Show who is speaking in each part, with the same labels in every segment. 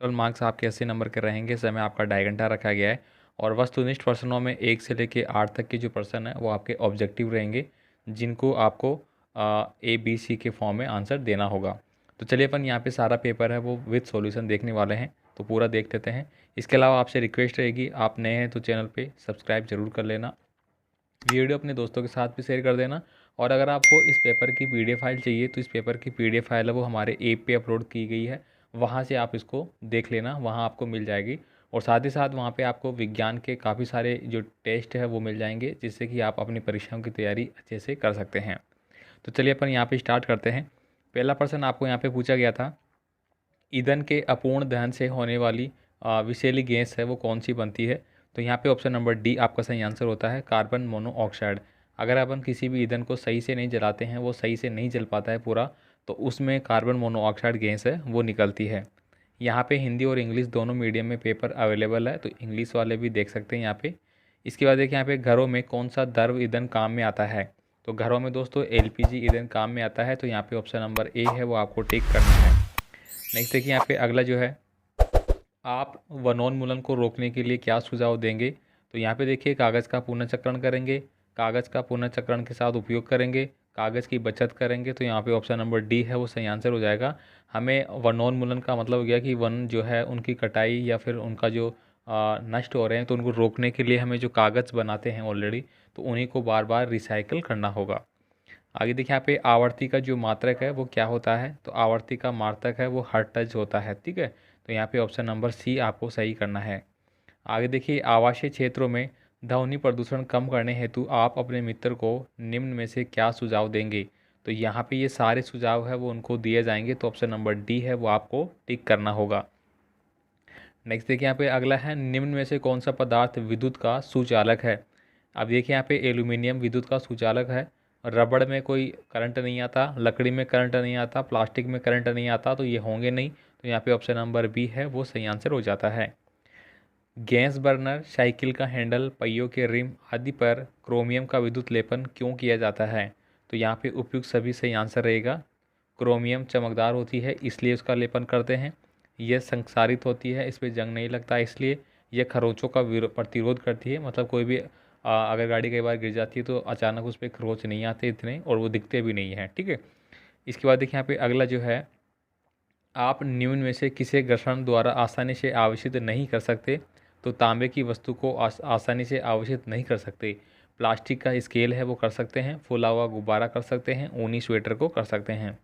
Speaker 1: Total marks आपके 80 number के रहेंगे। समय आपका 2.5 घंटा रखा गया है और वस्तुनिष्ठ प्रश्नों में 1 से लेकर 8 तक के जो प्रश्न हैं वो आपके ऑब्जेक्टिव रहेंगे, जिनको आपको ABC के फॉर्म में आंसर देना होगा। तो चलिए अपन यहाँ पे सारा पेपर है वो विद सॉल्यूशन देखने वाले हैं, तो पूरा देख लेते हैं। इसके अलावा आपसे रिक्वेस्ट रहेगी, आप नए हैं तो चैनल पे सब्सक्राइब जरूर कर लेना, वीडियो अपने दोस्तों के साथ भी शेयर कर देना। और अगर आपको इस पेपर की PDF फाइल चाहिए तो इस पेपर की PDF फाइल है वो हमारे ऐप पे अपलोड की गई है, वहाँ से आप इसको देख लेना, वहाँ आपको मिल जाएगी। और साथ ही साथ वहाँ पे आपको विज्ञान के काफ़ी सारे जो टेस्ट है वो मिल जाएंगे, जिससे कि आप अपनी परीक्षाओं की तैयारी अच्छे से कर सकते हैं। तो चलिए अपन यहाँ पे स्टार्ट करते हैं। पहला प्रश्न आपको यहाँ पे पूछा गया था, ईंधन के अपूर्ण दहन से होने वाली विषैली गैस है वो कौन सी बनती है। तो यहाँ पे ऑप्शन नंबर डी आपका सही आंसर होता है, कार्बन मोनोऑक्साइड। अगर अपन किसी भी ईंधन को सही से नहीं जलाते हैं, वो सही से नहीं जल पाता है पूरा, तो उसमें कार्बन मोनोऑक्साइड गैस है वो निकलती है। यहाँ पे हिंदी और इंग्लिश दोनों मीडियम में पेपर अवेलेबल है, तो इंग्लिश वाले भी देख सकते हैं यहाँ पे। इसके बाद देखिए यहाँ पे घरों में कौन सा द्रव ईंधन काम में आता है। तो घरों में दोस्तों LPG ईंधन काम में आता है, तो यहाँ पे ऑप्शन नंबर ए है वो आपको टिक करना है। नेक्स्ट देखिए यहाँ पे अगला जो है, आप वनोन्मूलन को रोकने के लिए क्या सुझाव देंगे। तो यहाँ पे देखिए कागज़ का पुनर्चक्रण करेंगे, कागज़ का पुनर्चक्रण के साथ उपयोग करेंगे, कागज़ की बचत करेंगे, तो यहाँ पे ऑप्शन नंबर डी है वो सही आंसर हो जाएगा। हमें वनोन्मूलन का मतलब हो गया कि वन जो है उनकी कटाई या फिर उनका जो नष्ट हो रहे हैं, तो उनको रोकने के लिए हमें जो कागज़ बनाते हैं ऑलरेडी, तो उन्हीं को बार बार रिसाइकिल करना होगा। आगे देखिए यहाँ पे आवर्ती का जो मात्रक है वो क्या होता है। तो आवर्ती का मात्रक है वो हर्ट्ज होता है, ठीक है। तो यहाँ पे ऑप्शन नंबर सी आपको सही करना है। आगे देखिए आवासीय क्षेत्रों में ध्वनि प्रदूषण कम करने हेतु आप अपने मित्र को निम्न में से क्या सुझाव देंगे। तो यहाँ पे ये सारे सुझाव है वो उनको दिए जाएंगे, तो ऑप्शन नंबर डी है वो आपको टिक करना होगा। नेक्स्ट देखिए यहाँ पे अगला है, निम्न में से कौन सा पदार्थ विद्युत का सुचालक है। अब देखिए यहाँ पे एल्यूमिनियम विद्युत का सुचालक है। रबड़ में कोई करंट नहीं आता, लकड़ी में करंट नहीं आता, प्लास्टिक में करंट नहीं आता, तो ये होंगे नहीं। तो यहाँ पे ऑप्शन नंबर बी है वो सही आंसर हो जाता है। गैस बर्नर, साइकिल का हैंडल, पहियों के रिम आदि पर क्रोमियम का विद्युत लेपन क्यों किया जाता है। तो यहाँ पे उपयुक्त सभी सही आंसर रहेगा। क्रोमियम चमकदार होती है इसलिए उसका लेपन करते हैं। यह संक्षारित होती है, इस पर जंग नहीं लगता इसलिए। यह खरोंचों का प्रतिरोध करती है, मतलब कोई भी अगर गाड़ी कई बार गिर जाती है तो अचानक उस पर खरोंच नहीं आते इतने, और वो दिखते भी नहीं हैं, ठीक है। इसके बाद देखिए यहाँ पे अगला जो है, आप निम्न में से किसे घर्षण द्वारा आसानी से आवेशित नहीं कर सकते। तो तांबे की वस्तु को आसानी से आवेशित नहीं कर सकते। प्लास्टिक का स्केल है वो कर सकते हैं, फूला हुआ गुब्बारा कर सकते हैं, ऊनी स्वेटर को कर सकते हैं।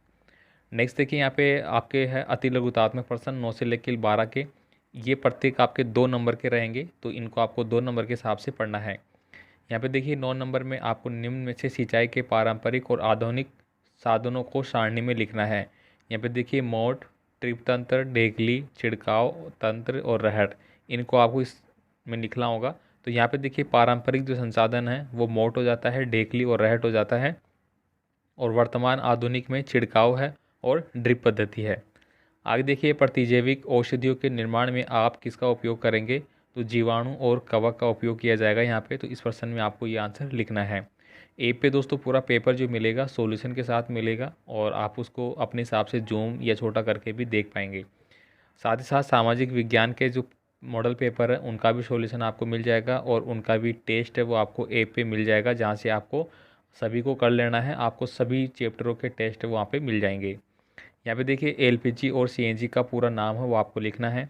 Speaker 1: नेक्स्ट देखिए यहाँ पे आपके है अति लघुतात्मक प्रश्न 9 से लेकर 12 के। ये प्रत्येक आपके 2 नंबर के रहेंगे, तो इनको आपको 2 नंबर के हिसाब से पढ़ना है। यहाँ पे देखिए 9 नंबर में आपको निम्न में से सिंचाई के पारंपरिक और आधुनिक साधनों को सारणी में लिखना है। यहाँ पे देखिए मोट, ट्रिप तंत्र, ढेकली, छिड़काव तंत्र और रहर, इनको आपको इसमें लिखना होगा। तो यहाँ पे देखिए पारंपरिक जो संसाधन है वो मोट हो जाता है, ढेकली और रहट हो जाता है, और वर्तमान आधुनिक में छिड़काव है और ड्रिप पद्धति है। आगे देखिए प्रतिजैविक औषधियों के निर्माण में आप किसका उपयोग करेंगे। तो जीवाणु और कवक का उपयोग किया जाएगा यहाँ पे। तो इस प्रश्न में आपको ये आंसर लिखना है। ऐप पे दोस्तों पूरा पेपर जो मिलेगा सॉल्यूशन के साथ मिलेगा, और आप उसको अपने हिसाब से जूम या छोटा करके भी देख पाएंगे। साथ ही साथ सामाजिक विज्ञान के जो मॉडल पेपर है उनका भी सॉल्यूशन आपको मिल जाएगा, और उनका भी टेस्ट है वो आपको ऐप पे मिल जाएगा, जहाँ से आपको सभी को कर लेना है। आपको सभी चैप्टरों के टेस्ट वहाँ पे मिल जाएंगे। यहाँ पे देखिए LPG और CNG का पूरा नाम है वो आपको लिखना है।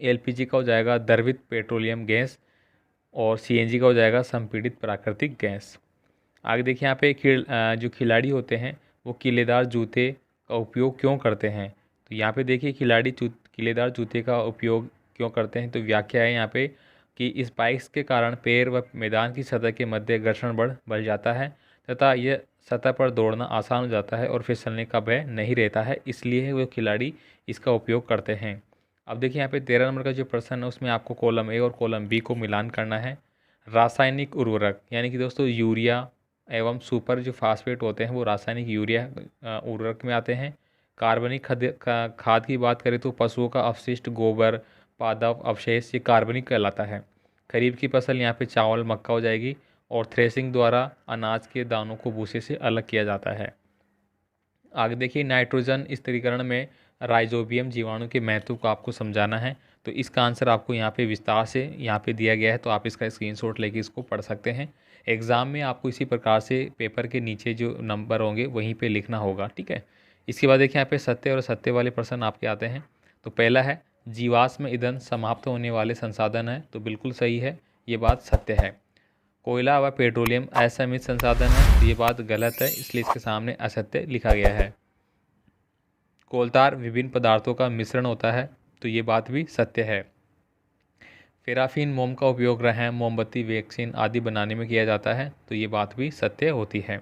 Speaker 1: LPG का हो जाएगा द्रवित पेट्रोलियम गैस, और CNG का हो जाएगा संपीड़ित प्राकृतिक गैस। आगे देखिए यहाँ पे जो खिलाड़ी होते हैं वो किलेदार जूते का उपयोग क्यों करते हैं। तो यहाँ पे देखिए खिलाड़ी किलेदार जूते का उपयोग क्यों करते हैं। तो व्याख्या है यहाँ पे कि स्पाइक्स के कारण पैर व मैदान की सतह के मध्य घर्षण बढ़ जाता है, तथा यह सतह पर दौड़ना आसान हो जाता है और फिसलने का भय नहीं रहता है, इसलिए वो खिलाड़ी इसका उपयोग करते हैं। अब देखिए यहाँ पे 13 नंबर का जो प्रश्न है उसमें आपको कॉलम ए और कॉलम बी को मिलान करना है। रासायनिक उर्वरक यानी कि दोस्तों यूरिया एवं सुपर जो फास्फेट होते हैं वो रासायनिक यूरिया उर्वरक में आते हैं। कार्बनिक खाद की बात करें तो पशुओं का अपशिष्ट, गोबर, पादप अवशेष, ये कार्बनिक कहलाता है। खरीफ की फसल यहाँ पे चावल, मक्का हो जाएगी, और थ्रेसिंग द्वारा अनाज के दानों को भूसे से अलग किया जाता है। आगे देखिए नाइट्रोजन स्थिरीकरण में राइजोबियम जीवाणु के महत्व को आपको समझाना है। तो इसका आंसर आपको यहाँ पे विस्तार से यहाँ पे दिया गया है, तो आप इसका स्क्रीनशॉट लेके इसको पढ़ सकते हैं। एग्ज़ाम में आपको इसी प्रकार से पेपर के नीचे जो नंबर होंगे वहीं पे लिखना होगा, ठीक है। इसके बाद देखिए यहाँ पे सत्य और असत्य वाले प्रश्न आपके आते हैं। तो पहला है जीवाश्म ईंधन समाप्त होने वाले संसाधन है, तो बिल्कुल सही है, ये बात सत्य है। कोयला व पेट्रोलियम असीमित संसाधन है, तो ये बात गलत है, इसलिए इसके सामने असत्य लिखा गया है। कोलतार विभिन्न पदार्थों का मिश्रण होता है, तो ये बात भी सत्य है। पैराफिन मोम का उपयोग रसायन, मोमबत्ती, वैक्सीन आदि बनाने में किया जाता है, तो ये बात भी सत्य होती है।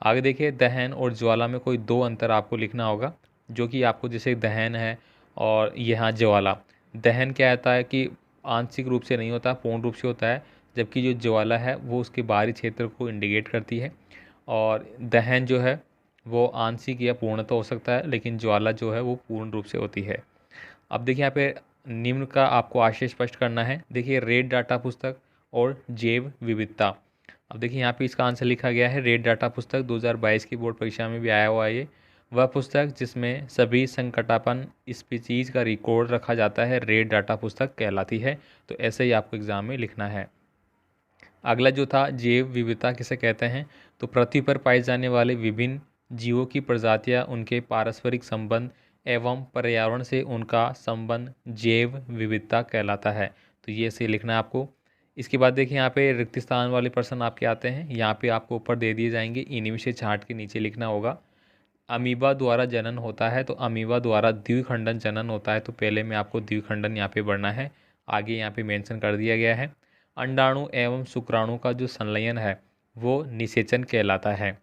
Speaker 1: आगे देखिए दहन और ज्वाला में कोई दो अंतर आपको लिखना होगा, जो कि आपको जैसे दहन है और यहाँ ज्वाला। दहन क्या होता है कि आंशिक रूप से नहीं होता, पूर्ण रूप से होता है, जबकि जो ज्वाला है वो उसके बाहरी क्षेत्र को इंडिकेट करती है। और दहन जो है वो आंशिक या पूर्णतः हो सकता है, लेकिन ज्वाला जो है वो पूर्ण रूप से होती है। अब देखिए यहाँ पे निम्न का आपको आशय स्पष्ट करना है। देखिए रेड डाटा पुस्तक और जैव विविधता। अब देखिए यहाँ पे इसका आंसर लिखा गया है रेड डाटा पुस्तक, 2022 की बोर्ड परीक्षा में भी आया हुआ है ये। वह पुस्तक जिसमें सभी संकटापन स्पीसीज का रिकॉर्ड रखा जाता है रेड डाटा पुस्तक कहलाती है। तो ऐसे ही आपको एग्जाम में लिखना है। अगला जो था जैव विविधता किसे कहते हैं, तो पृथ्वी पर पाए जाने वाले विभिन्न जीवों की प्रजातियां, उनके पारस्परिक संबंध एवं पर्यावरण से उनका संबंध जैव विविधता कहलाता है। तो ये ऐसे लिखना है आपको। इसके बाद देखिए यहाँ पे रिक्त स्थान वाले प्रश्न आपके आते हैं, यहाँ पे आपको ऊपर दे दिए जाएंगे, इन्हीं में से छांट के नीचे लिखना होगा। अमीबा द्वारा जनन होता है, तो अमीबा द्वारा द्विखंडन जनन होता है, तो पहले में आपको द्विखंडन यहाँ पे बढ़ना है, आगे यहाँ पे मेंशन कर दिया गया है। अंडाणु एवं शुक्राणु का जो संलयन है वो निषेचन कहलाता है।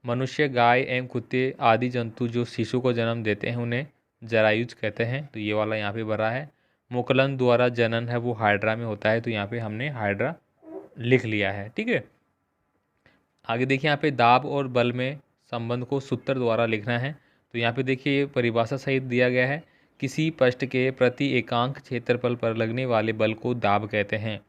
Speaker 1: मनुष्य, गाय एवं कुत्ते आदि जंतु जो शिशु को जन्म देते हैं उन्हें जरायुज कहते हैं, तो ये वाला यहाँ पे भरा है। मुकलन द्वारा जनन है वो हाइड्रा में होता है, तो यहाँ पे हमने हाइड्रा लिख लिया है, ठीक है। आगे देखिए यहाँ पे दाब और बल में संबंध को सूत्र द्वारा लिखना है। तो यहाँ पे देखिए ये परिभाषा सहित दिया गया है, किसी पृष्ठ के प्रति एकांक क्षेत्रफल पर लगने वाले बल को दाब कहते हैं।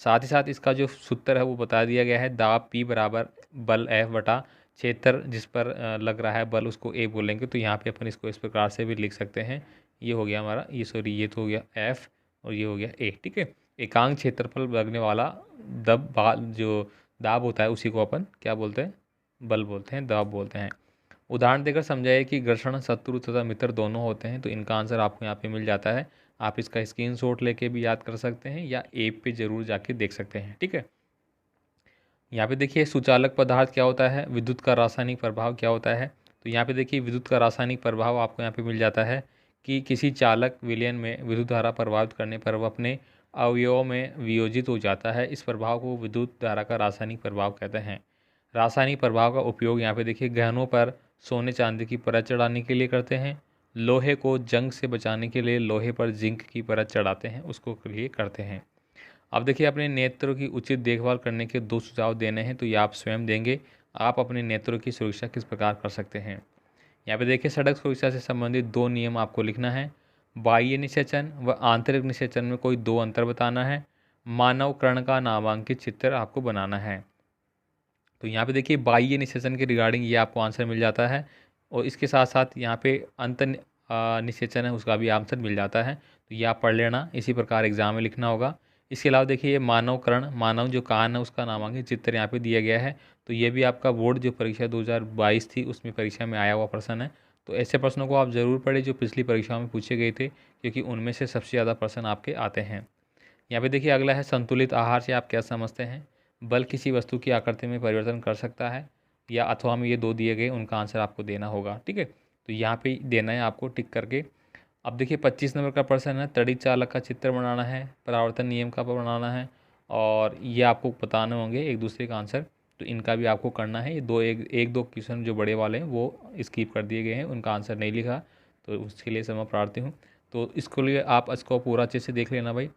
Speaker 1: साथ ही साथ इसका जो सूत्र है वो बता दिया गया है, दाब P बराबर बल F बटा क्षेत्र जिस पर लग रहा है बल उसको A बोलेंगे। तो यहाँ पे अपन इसको इस प्रकार से भी लिख सकते हैं, ये हो गया हमारा, ये सॉरी ये तो हो गया F और ये हो गया A, ठीक है। एकांक क्षेत्रफल लगने वाला जो दाब होता है उसी को अपन क्या बोलते हैं, बल बोलते हैं, दाब बोलते हैं। उदाहरण देकर समझाइए कि घर्षण शत्रु तथा मित्र दोनों होते हैं, तो इनका आंसर आपको यहाँ पे मिल जाता है। आप इसका स्क्रीनशॉट लेके भी याद कर सकते हैं या ऐप पे ज़रूर जाके देख सकते हैं, ठीक है। यहाँ पे देखिए सुचालक पदार्थ क्या होता है, विद्युत का रासायनिक प्रभाव क्या होता है। तो यहाँ पे देखिए विद्युत का रासायनिक प्रभाव आपको यहाँ पे मिल जाता है कि किसी चालक विलयन में विद्युत धारा प्रभावित करने पर वह अपने अवयवों में वियोजित हो जाता है। इस प्रभाव को विद्युत धारा का रासायनिक प्रभाव कहते हैं। रासायनिक प्रभाव का उपयोग यहाँ पे देखिए गहनों पर सोने चांदी की परत चढ़ाने के लिए करते हैं। लोहे को जंग से बचाने के लिए लोहे पर जिंक की परत चढ़ाते हैं, उसको के लिए करते हैं। अब देखिए अपने नेत्रों की उचित देखभाल करने के दो सुझाव देने हैं, तो ये आप स्वयं देंगे। आप अपने नेत्रों की सुरक्षा किस प्रकार कर सकते हैं। यहाँ पे देखिए सड़क सुरक्षा से संबंधित दो नियम आपको लिखना है। बाह्य निषेचन व आंतरिक निषेचन में कोई दो अंतर बताना है। मानव कर्ण का नामांकित चित्र आपको बनाना है। तो यहाँ पे देखिए बाह्य निषेचन के रिगार्डिंग ये आपको आंसर मिल जाता है, और इसके साथ साथ यहाँ पे अंत निषेचन है उसका भी आंसर मिल जाता है। तो ये आप पढ़ लेना, इसी प्रकार एग्जाम में लिखना होगा। इसके अलावा देखिए ये मानव कर्ण, मानव जो कान है उसका नामांकित चित्र यहाँ पे दिया गया है। तो ये भी आपका बोर्ड जो परीक्षा 2022 थी उसमें परीक्षा में आया हुआ प्रश्न है। तो ऐसे प्रश्नों को आप ज़रूर पढ़ें जो पिछली परीक्षाओं में पूछे गए थे, क्योंकि उनमें से सबसे ज़्यादा प्रश्न आपके आते हैं। यहाँ पे देखिए अगला है संतुलित आहार से आप क्या समझते हैं। बल किसी वस्तु की आकृति में परिवर्तन कर सकता है या अथवा में ये दो दिए गए उनका आंसर आपको देना होगा, ठीक है। तो यहाँ पे देना है आपको टिक करके। अब देखिए 25 नंबर का प्रश्न है, तड़ित चालक का चित्र बनाना है, परावर्तन नियम का बनाना है, और ये आपको बताने होंगे एक दूसरे का आंसर। तो इनका भी आपको करना है। ये एक दो क्वेश्चन जो बड़े वाले हैं वो स्किप कर दिए गए हैं, उनका आंसर नहीं लिखा, तो उसके लिए क्षमा प्रार्थी हूँ। तो इसको लिए आप इसको पूरा अच्छे से देख लेना भाई।